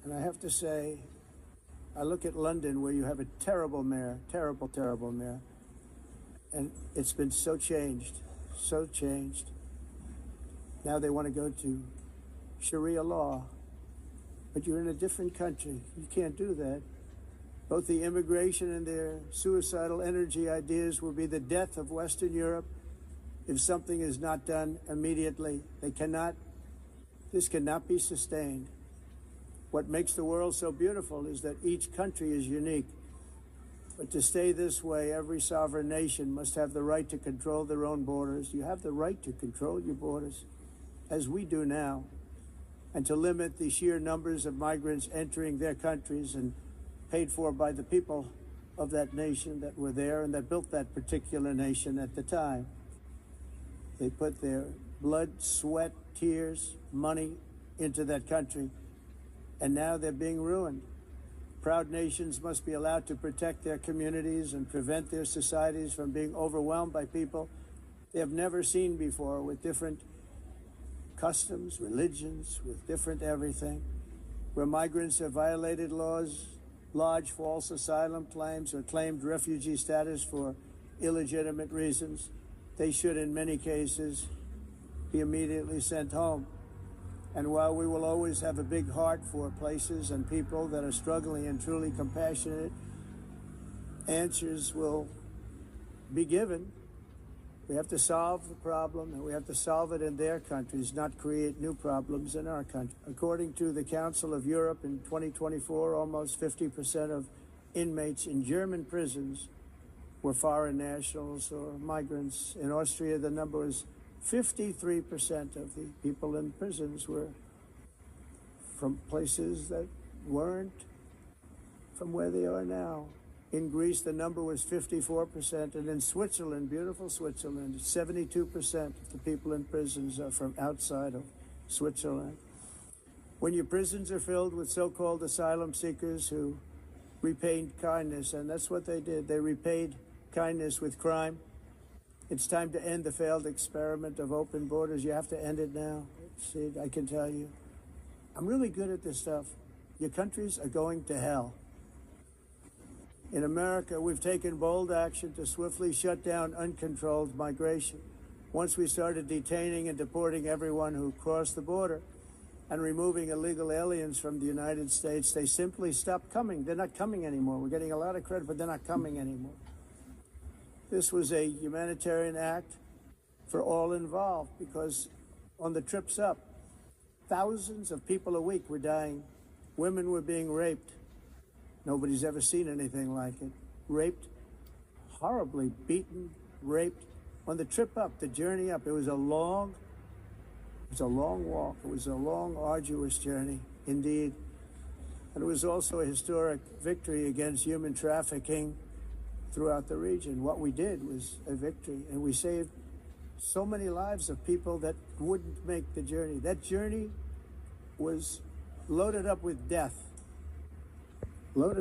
And I have to say, I look at London where you have a terrible mayor, terrible mayor. And it's been so changed. Now they want to go to Sharia law. But you're in a different country. You can't do that. Both the immigration and their suicidal energy ideas will be the death of Western Europe if something is not done immediately. This cannot be sustained. What makes the world so beautiful is that each country is unique. But to stay this way, every sovereign nation must have the right to control their own borders. You have the right to control your borders, as we do now, and to limit the sheer numbers of migrants entering their countries and paid for by the people of that nation that were there and that built that particular nation at the time. They put their blood, sweat, tears, money into that country, and now they're being ruined. Proud nations must be allowed to protect their communities and prevent their societies from being overwhelmed by people they have never seen before, with different customs, religions, with different everything. Where migrants have violated laws, lodged false asylum claims, or claimed refugee status for illegitimate reasons, they should, in many cases, be immediately sent home. And while we will always have a big heart for places and people that are struggling and truly compassionate, answers will be given. We have to solve the problem, and we have to solve it in their countries, not create new problems in our country. According to the Council of Europe, in 2024, almost 50% of inmates in German prisons were foreign nationals or migrants. In Austria, the number was 53% of the people in prisons were from places that weren't from where they are now. In Greece, the number was 54%, and in Switzerland, beautiful Switzerland, 72% of the people in prisons are from outside of Switzerland. When your prisons are filled with so-called asylum seekers who repaid kindness, and that's what they did, they repaid kindness with crime, it's time to end the failed experiment of open borders. You have to end it now. See, I can tell you, I'm really good at this stuff. Your countries are going to hell. In America, we've taken bold action to swiftly shut down uncontrolled migration. Once we started detaining and deporting everyone who crossed the border and removing illegal aliens from the United States, they simply stopped coming. They're not coming anymore. We're getting a lot of credit, but they're not coming anymore. This was a humanitarian act for all involved, because on the trips up, thousands of people a week were dying. Women were being raped. Nobody's ever seen anything like it. Raped, horribly beaten, raped. On the trip up, the journey up, it was a long walk. It was a long, arduous journey, indeed. And it was also a historic victory against human trafficking throughout the region. What we did was a victory, and we saved so many lives of people that wouldn't make the journey. That journey was loaded up with death. Loaded